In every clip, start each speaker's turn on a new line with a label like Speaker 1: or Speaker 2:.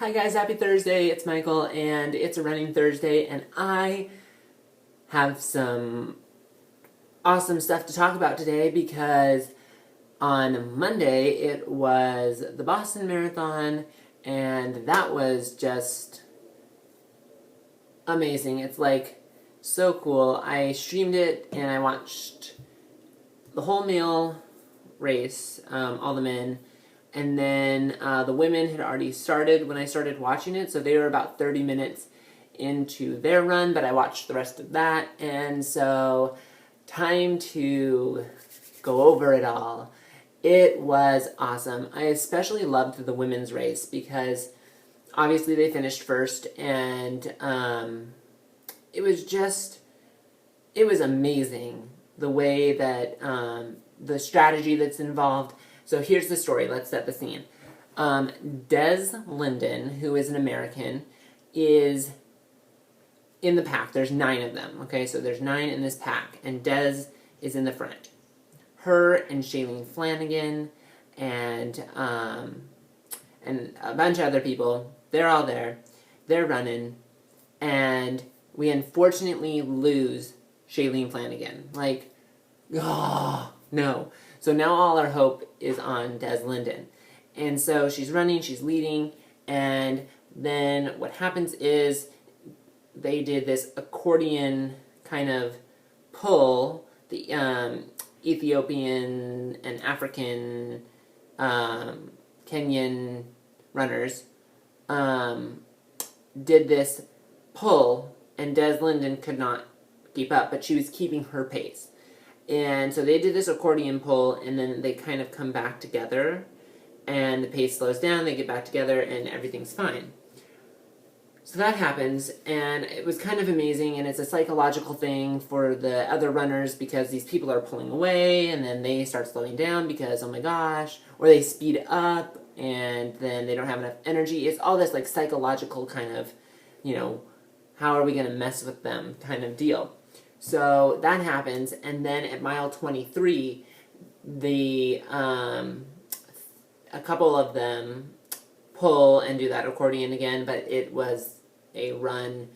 Speaker 1: Hi guys, happy Thursday. It's Michael and it's a running Thursday and I have some awesome stuff to talk about today because on Monday it was the Boston Marathon and that was just amazing. It's like so cool. I streamed it and I watched the whole male race, all the men. And then the women had already started when I started watching it, so they were about 30 minutes into their run, but I watched the rest of that, and so time to go over it all. It was awesome. I especially loved the women's race because obviously they finished first, and it was amazing the way that the strategy that's involved. So here's the story. Let's set the scene. Des Linden, who is an American, is in the pack. There's 9 of them. Okay, so there's 9 in this pack, and Des is in the front. Her and Shailene Flanagan and a bunch of other people. They're all there. They're running, and we unfortunately lose Shailene Flanagan. Like, oh no. So now all our hope is on Des Linden. And so she's running, she's leading, and then what happens is they did this accordion kind of pull. The Ethiopian and African, Kenyan runners did this pull, and Des Linden could not keep up, but she was keeping her pace. And so they did this accordion pull, and then they kind of come back together, and the pace slows down, they get back together, and everything's fine. So that happens, and it was kind of amazing, and it's a psychological thing for the other runners because these people are pulling away, and then they start slowing down because, oh my gosh, or they speed up, and then they don't have enough energy. It's all this like psychological kind of, how are we going to mess with them kind of deal. So that happens, and then at mile 23, a couple of them pull and do that accordion again, but it was a run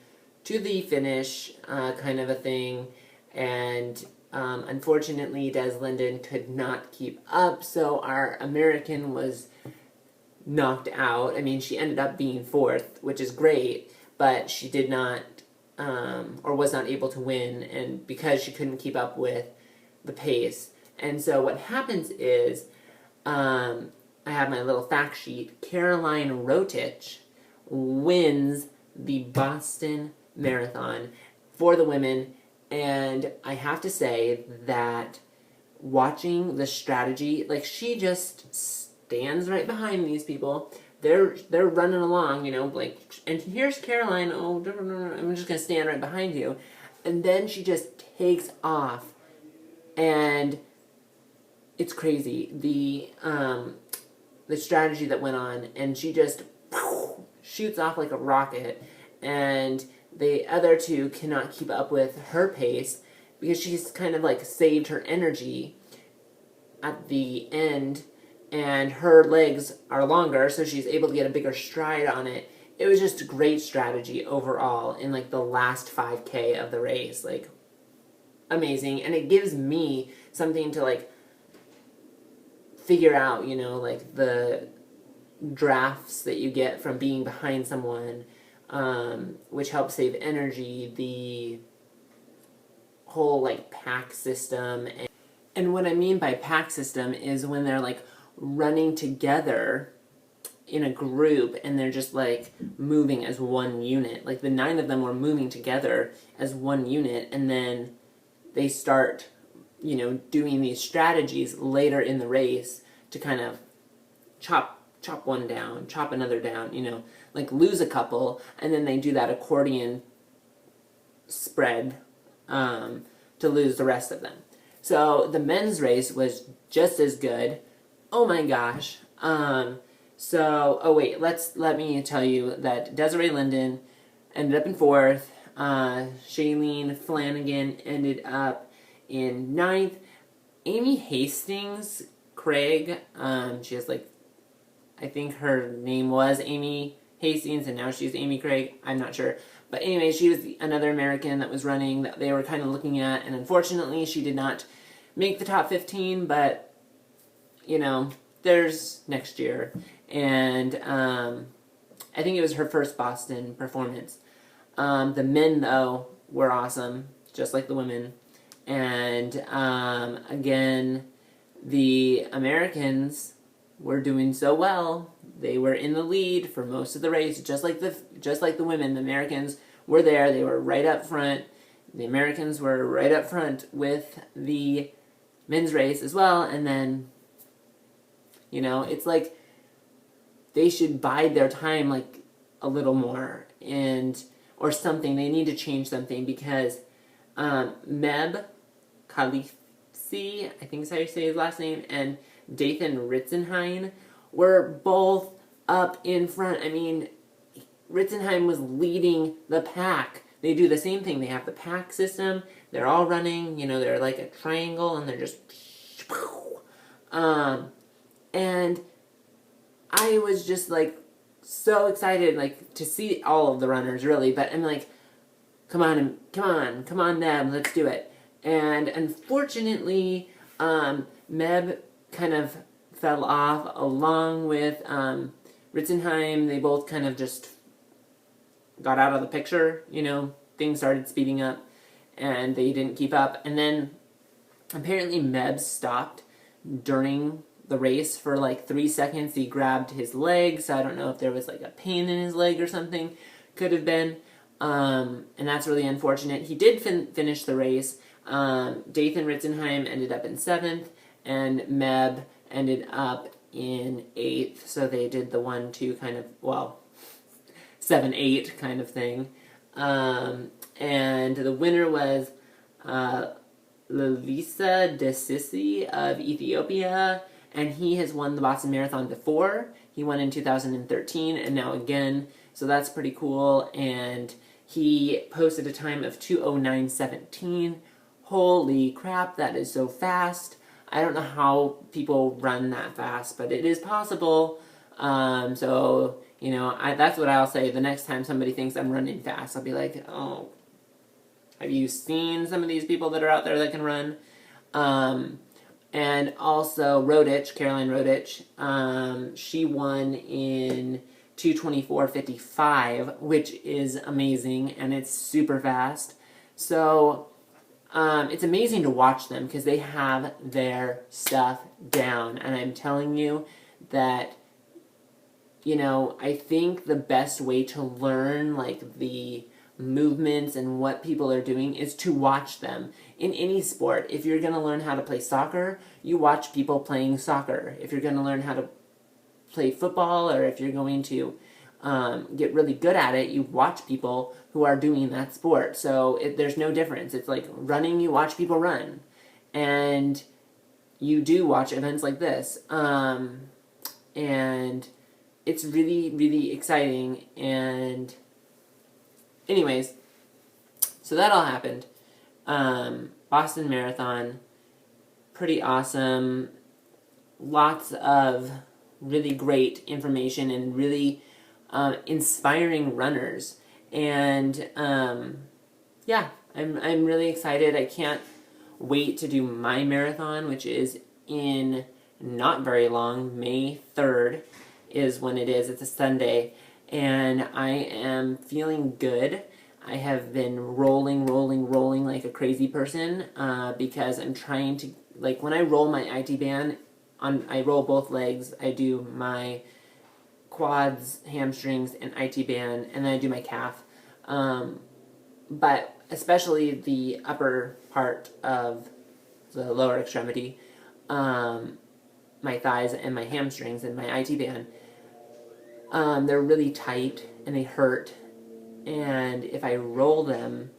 Speaker 1: to the finish kind of a thing, and unfortunately Des Linden could not keep up, so our American was knocked out. I mean, she ended up being 4th, which is great, but she did not or was not able to win, and because she couldn't keep up with the pace. And so what happens is, I have my little fact sheet, Caroline Rotich wins the Boston Marathon for the women, and I have to say that watching the strategy, like she just stands right behind these people. They're running along, like, and here's Caroline, oh, I'm just going to stand right behind you. And then she just takes off, and it's crazy, the strategy that went on, and she just shoots off like a rocket, and the other two cannot keep up with her pace because she's kind of like saved her energy at the end, and her legs are longer, so she's able to get a bigger stride on it. It was just a great strategy overall in like the last 5K of the race. Like, amazing. And it gives me something to like figure out, like the drafts that you get from being behind someone, which helps save energy, the whole like pack system. And what I mean by pack system is when they're like running together in a group and they're just like moving as one unit. Like the 9 of them were moving together as one unit, and then they start, doing these strategies later in the race to kind of chop one down, chop another down, like lose a couple, and then they do that accordion spread to lose the rest of them. So the men's race was just as good. Oh my gosh. Let me tell you that Desiree Linden ended up in 4th. Shailene Flanagan ended up in 9th. Amy Hastings Craig, she has like, I think her name was Amy Hastings, and now she's Amy Craig. I'm not sure. But anyway, she was another American that was running that they were kind of looking at, and unfortunately she did not make the top 15, but, you know, there's next year. And I think it was her first Boston performance. The men, though, were awesome, just like the women. And again, the Americans were doing so well. They were in the lead for most of the race, just like the women. The Americans were there. They were right up front. The Americans were right up front with the men's race as well. And then, you know, it's like they should bide their time like a little more, or something. They need to change something, because Meb Khalifsi, I think is how you say his last name, and Dathan Ritzenheim were both up in front. I mean, Ritzenheim was leading the pack. They do the same thing. They have the pack system. They're all running, you know, they're like a triangle, and they're just... and I was just, like, so excited, like, to see all of the runners, really, but I'm like, come on, Meb, let's do it. And unfortunately, Meb kind of fell off along with Ritzenheim. They both kind of just got out of the picture, you know, things started speeding up, and they didn't keep up. And then apparently Meb stopped during the race for like 3 seconds. He grabbed his leg, so I don't know if there was like a pain in his leg or something. Could have been. And that's really unfortunate. He did finish the race. Dathan Ritzenheim ended up in 7th, and Meb ended up in 8th. So they did the 1-2 kind of, well, 7-8 kind of thing. And the winner was Lelisa Desisi of Ethiopia, and he has won the Boston Marathon before. He won in 2013, and now again, so that's pretty cool. And he posted a time of 2:09:17. Holy crap, that is so fast. I don't know how people run that fast, but it is possible. So, you know, that's what I'll say. The next time somebody thinks I'm running fast, I'll be like, oh, have you seen some of these people that are out there that can run? And also Rodich, Caroline Rodich, she won in 2:24:55, which is amazing, and it's super fast. So it's amazing to watch them, because they have their stuff down. And I'm telling you that, you know, I think the best way to learn, like, the movements and what people are doing is to watch them. In any sport, if you're going to learn how to play soccer, you watch people playing soccer. If you're going to learn how to play football, or if you're going to get really good at it, you watch people who are doing that sport. So there's no difference. It's like running, you watch people run. And you do watch events like this. And it's really, really exciting. And anyways, so that all happened. Boston Marathon, pretty awesome. Lots of really great information and really inspiring runners. And yeah, I'm really excited. I can't wait to do my marathon, which is in not very long. May 3rd is when it is. It's a Sunday. And I am feeling good. I have been rolling like a crazy person, because I'm trying to, like, when I roll my IT band, I roll both legs. I do my quads, hamstrings, and IT band, and then I do my calf. But especially the upper part of the lower extremity, my thighs and my hamstrings and my IT band, they're really tight and they hurt. And if I roll them,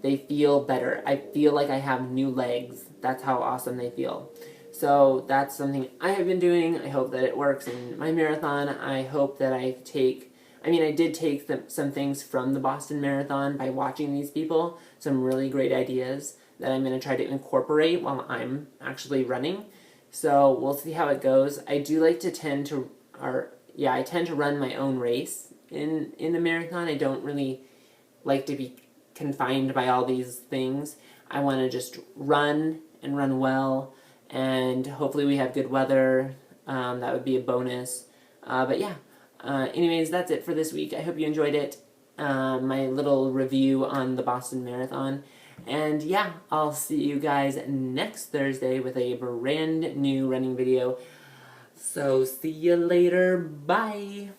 Speaker 1: they feel better. I feel like I have new legs. That's how awesome they feel. So that's something I have been doing. I hope that it works in my marathon. I hope that I did take some things from the Boston Marathon by watching these people. Some really great ideas that I'm going to try to incorporate while I'm actually running. So we'll see how it goes. I do like to tend to run my own race in a marathon. I don't really like to be confined by all these things. I want to just run and run well, and hopefully we have good weather. That would be a bonus. But yeah, anyways, that's it for this week. I hope you enjoyed it. My little review on the Boston Marathon. And yeah, I'll see you guys next Thursday with a brand new running video. So see you later. Bye.